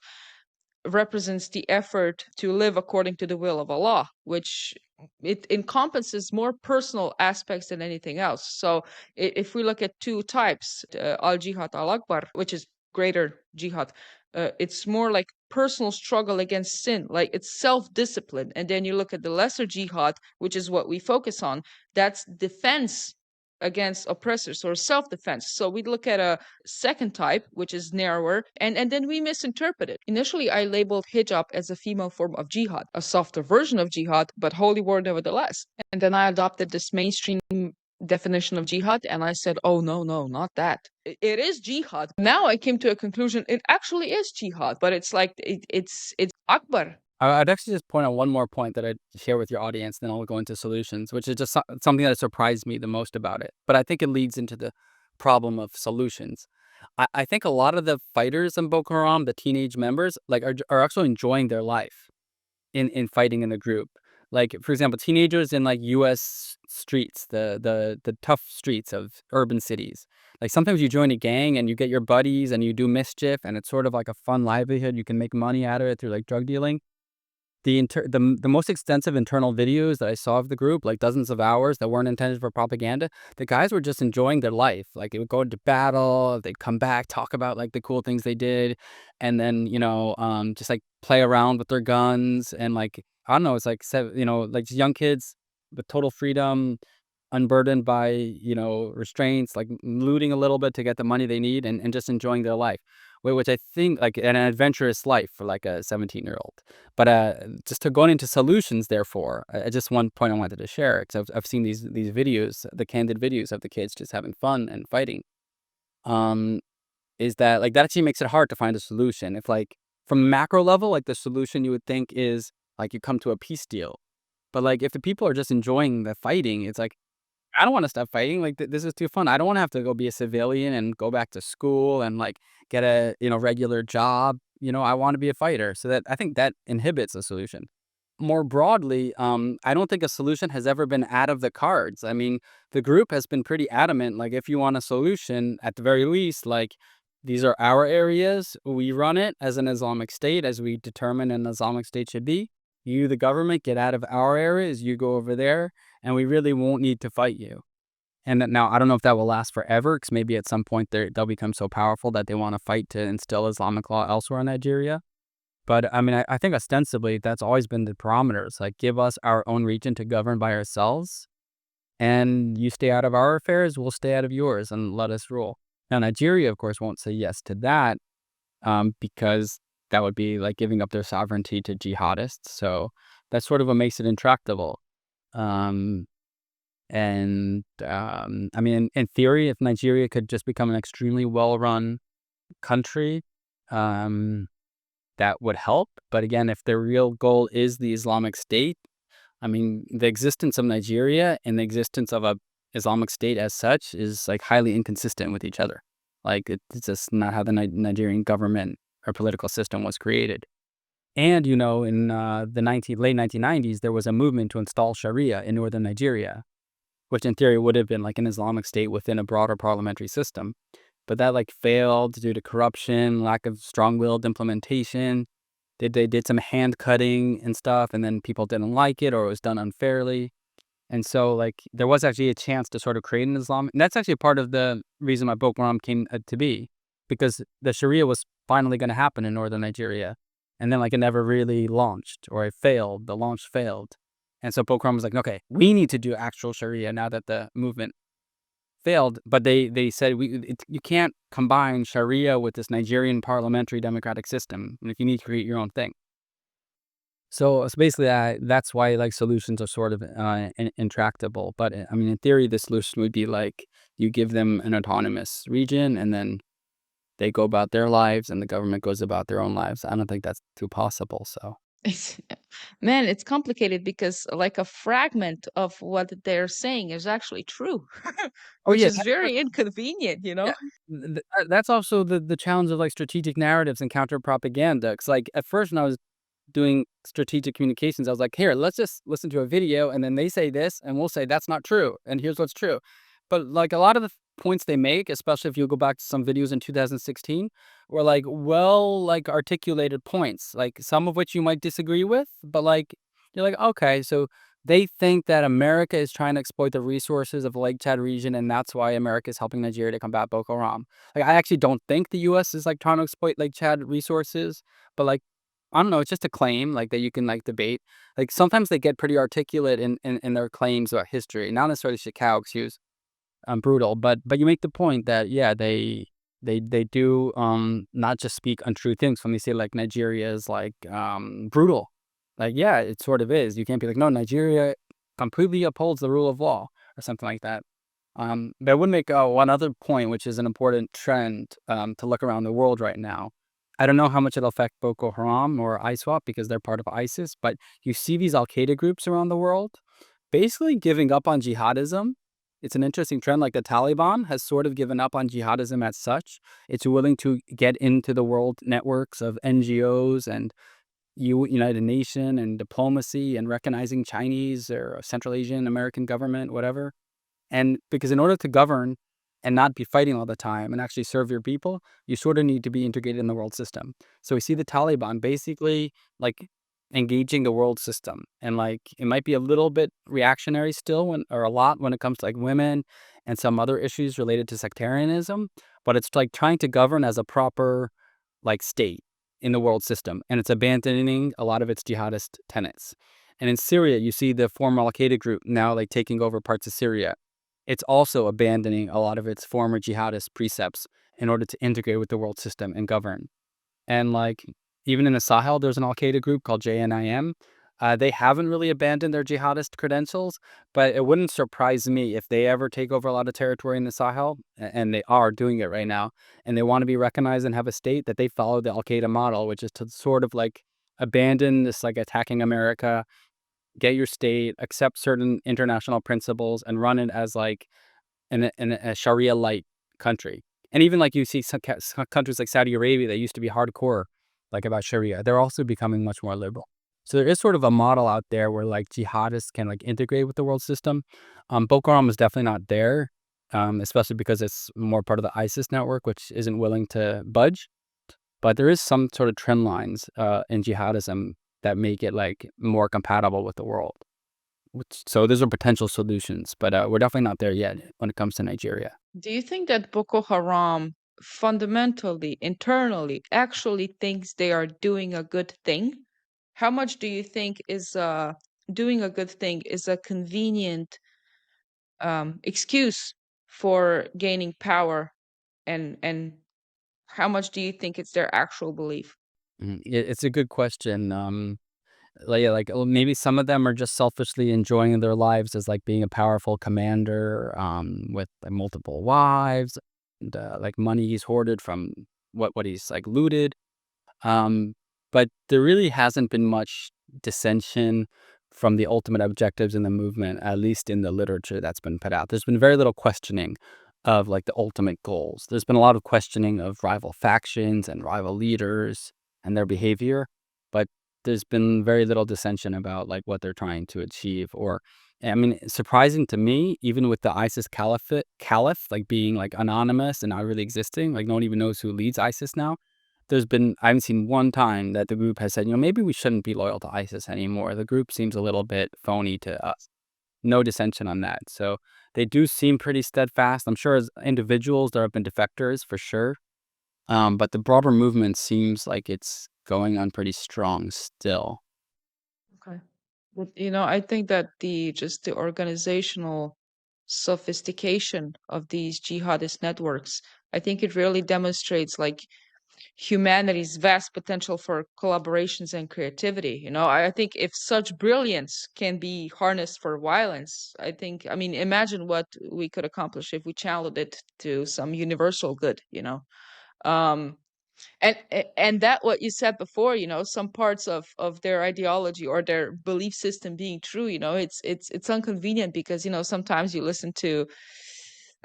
represents the effort to live according to the will of Allah, which it encompasses more personal aspects than anything else. So if we look at two types, al jihad al akbar, which is greater jihad, it's more like personal struggle against sin, like it's self-discipline. And then you look at the lesser jihad, which is what we focus on, that's defense against oppressors or self-defense. So we look at a second type, which is narrower, and then we misinterpret it. Initially, I labeled hijab as a female form of jihad, a softer version of jihad, but holy war nevertheless. And then I adopted this mainstream definition of jihad, and I said, oh, no, not that. It is jihad. Now I came to a conclusion, it actually is jihad, but it's like, it's akbar. I'd actually just point out one more point that I'd share with your audience, then I'll go into solutions, which is just something that surprised me the most about it. But I think it leads into the problem of solutions. I think a lot of the fighters in Boko Haram, the teenage members, like are actually enjoying their life in fighting in the group. Like, for example, teenagers in like U.S. streets, the tough streets of urban cities. Like, sometimes you join a gang and you get your buddies and you do mischief, and it's sort of like a fun livelihood. You can make money out of it through like drug dealing. The most extensive internal videos that I saw of the group, like dozens of hours that weren't intended for propaganda, the guys were just enjoying their life. Like, they would go into battle, they'd come back, talk about like the cool things they did, and then just like play around with their guns, and like, I don't know, it's like like just young kids with total freedom, unburdened by restraints, like looting a little bit to get the money they need, and just enjoying their life, which I think like an adventurous life for like a 17-year-old. But just to go into solutions, therefore, just one point I wanted to share, because I've seen these videos, the candid videos of the kids just having fun and fighting, is that like that actually makes it hard to find a solution. If like from the macro level, like the solution you would think is like you come to a peace deal. But like if the people are just enjoying the fighting, it's like I don't want to stop fighting. Like this is too fun. I don't want to have to go be a civilian and go back to school and like get a regular job. I want to be a fighter. So that I think that inhibits a solution. More broadly, I don't think a solution has ever been out of the cards. I mean, the group has been pretty adamant. Like, if you want a solution, at the very least, like these are our areas. We run it as an Islamic state, as we determine an Islamic state should be. You, the government, get out of our areas. You go over there, and we really won't need to fight you. And now I don't know if that will last forever, because maybe at some point they'll become so powerful that they want to fight to instill Islamic law elsewhere in Nigeria. But I mean, I think ostensibly that's always been the parameters. Like, give us our own region to govern by ourselves, and you stay out of our affairs, we'll stay out of yours, and let us rule. Now, Nigeria, of course, won't say yes to that, because that would be like giving up their sovereignty to jihadists. So that's sort of what makes it intractable. I mean, in theory, if Nigeria could just become an extremely well-run country, that would help. But again, if their real goal is the Islamic State, I mean, the existence of Nigeria and the existence of a Islamic State as such is like highly inconsistent with each other. Like, it's just not how the Nigerian government or political system was created. And, in the late 1990s, there was a movement to install Sharia in northern Nigeria, which in theory would have been like an Islamic State within a broader parliamentary system. But that like failed due to corruption, lack of strong-willed implementation. They did some hand cutting and stuff, and then people didn't like it, or it was done unfairly. And so like there was actually a chance to sort of create an Islamic. And that's actually part of the reason why Boko Haram came to be, because the Sharia was finally going to happen in northern Nigeria, and then like it never really launched, or it failed. The launch failed, and so Boko Haram was like, okay, we need to do actual Sharia now that the movement failed. But they said you can't combine Sharia with this Nigerian parliamentary democratic system. If you need to create your own thing. So basically, that's why like solutions are sort of intractable. But I mean, in theory, the solution would be like you give them an autonomous region, and then they go about their lives, and the government goes about their own lives. I don't think that's too possible. So. It's, man, it's complicated because like a fragment of what they're saying is actually true, Oh which yeah, is very inconvenient, you yeah. know? That's also the challenge of like strategic narratives and counter propaganda. Because like at first when I was doing strategic communications, I was like, here, let's just listen to a video, and then they say this, and we'll say that's not true, and here's what's true. But like a lot of the points they make, especially if you go back to some videos in 2016, were like like articulated points, like some of which you might disagree with, but like you're like, okay, so they think that America is trying to exploit the resources of the Lake Chad region, and that's why America is helping Nigeria to combat Boko Haram. Like, I actually don't think the U.S. is like trying to exploit Lake Chad resources, but like I don't know, it's just a claim like that you can like debate. Like sometimes they get pretty articulate in their claims about history, not necessarily Chicago, excuse, brutal, but you make the point that yeah, they do not just speak untrue things when they say like Nigeria is like brutal. Like yeah, it sort of is. You can't be like, no, Nigeria completely upholds the rule of law or something like that. But I would make one other point, which is an important trend to look around the world right now. I don't know how much it'll affect Boko Haram or ISWAP because they're part of ISIS, but you see these Al-Qaeda groups around the world basically giving up on jihadism. It's an interesting trend. Like the Taliban has sort of given up on jihadism as such. It's willing to get into the world networks of NGOs and United Nations and diplomacy and recognizing Chinese or Central Asian American government, whatever. And because in order to govern and not be fighting all the time and actually serve your people, you sort of need to be integrated in the world system. So we see the Taliban basically like engaging the world system. And like it might be a little bit reactionary still or a lot when it comes to like women and some other issues related to sectarianism, but it's like trying to govern as a proper like state in the world system. And it's abandoning a lot of its jihadist tenets. And in Syria, you see the former Al-Qaeda group now like taking over parts of Syria. It's also abandoning a lot of its former jihadist precepts in order to integrate with the world system and govern. And like even in the Sahel, there's an Al-Qaeda group called JNIM. They haven't really abandoned their jihadist credentials, but it wouldn't surprise me if they ever take over a lot of territory in the Sahel, and they are doing it right now, and they want to be recognized and have a state, that they follow the Al-Qaeda model, which is to sort of like abandon this like attacking America, get your state, accept certain international principles, and run it as like in a Sharia light country. And even like you see some countries like Saudi Arabia that used to be hardcore like about Sharia, they're also becoming much more liberal. So there is sort of a model out there where like jihadists can like integrate with the world system. Boko Haram is definitely not there, especially because it's more part of the ISIS network, which isn't willing to budge. But there is some sort of trend lines in jihadism that make it like more compatible with the world. So those are potential solutions, but we're definitely not there yet when it comes to Nigeria. Do you think that Boko Haram fundamentally, internally, actually thinks they are doing a good thing? How much do you think is doing a good thing is a convenient excuse for gaining power, and how much do you think it's their actual belief? It's a good question. Like, yeah, like maybe some of them are just selfishly enjoying their lives as like being a powerful commander, with like multiple wives, and like money he's hoarded from what he's like looted. Um, but there really hasn't been much dissension from the ultimate objectives in the movement, at least in the literature that's been put out. There's been very little questioning of like the ultimate goals. There's been a lot of questioning of rival factions and rival leaders and their behavior, but there's been very little dissension about like what they're trying to achieve. Or, I mean, surprising to me, even with the ISIS caliph like being like anonymous and not really existing, like no one even knows who leads ISIS now. I haven't seen one time that the group has said, maybe we shouldn't be loyal to ISIS anymore. The group seems a little bit phony to us. No dissension on that. So they do seem pretty steadfast. I'm sure as individuals, there have been defectors for sure. But the broader movement seems like it's going on pretty strong still. Okay. But I think that the organizational sophistication of these jihadist networks, I think it really demonstrates like humanity's vast potential for collaborations and creativity. I think if such brilliance can be harnessed for violence, I mean, imagine what we could accomplish if we channeled it to some universal good. Um, and that what you said before, some parts of their ideology or their belief system being true, it's inconvenient because sometimes you listen to,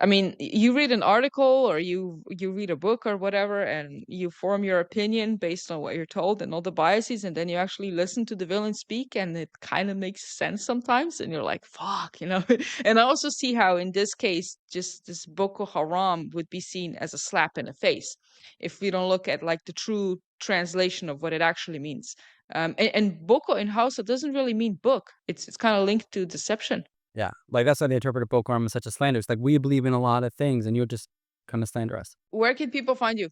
I mean, you read an article or you read a book or whatever, and you form your opinion based on what you're told and all the biases, and then you actually listen to the villain speak, and it kind of makes sense sometimes, and you're like, fuck. And I also see how in this case, just this Boko Haram would be seen as a slap in the face if we don't look at like the true translation of what it actually means. And Boko in Hausa doesn't really mean book. It's kind of linked to deception. Yeah. Like that's why they interpreted Boko Haram as such a slander. It's like we believe in a lot of things and you'll just kind of slander us. Where can people find you?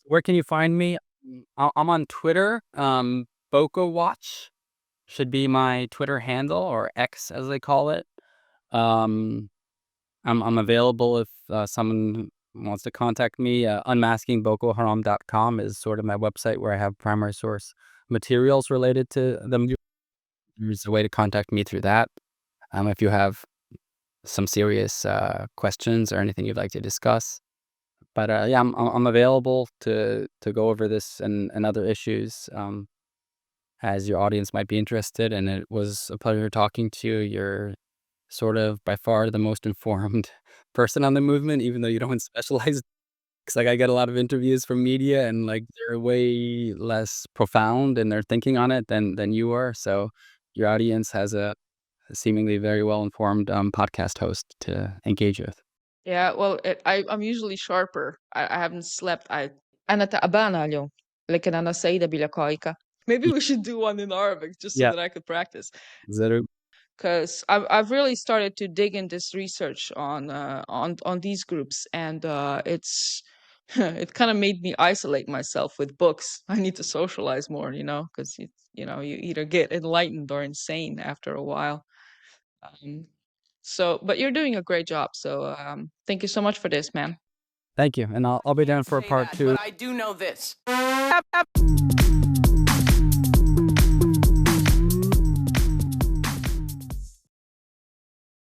Where can you find me? I'm on Twitter. Boko Watch should be my Twitter handle, or X as they call it. Um, I'm available if someone wants to contact me. Unmaskingbokoharam.com is sort of my website where I have primary source materials related to them. There's a way to contact me through that. If you have some serious questions or anything you'd like to discuss. But yeah, I'm available to go over this and other issues, as your audience might be interested. And it was a pleasure talking to you. You're sort of by far the most informed person on the movement, even though you don't specialize. Because like I get a lot of interviews from media, and like they're way less profound in their thinking on it than you are. So your audience has a seemingly very well informed podcast host to engage with. Yeah, well, I'm usually sharper. I haven't slept. أنا تعبانة اليوم لكن أنا سعيدة بلقائك. Maybe we should do one in Arabic just so Yeah. that I could practice. Zaru. Because I've really started to dig in this research on these groups, and it's it kind of made me isolate myself with books. I need to socialize more, because you either get enlightened or insane after a while. Um, but you're doing a great job. So thank you so much for this, man. Thank you. And I'll be down for a part two. But I do know this.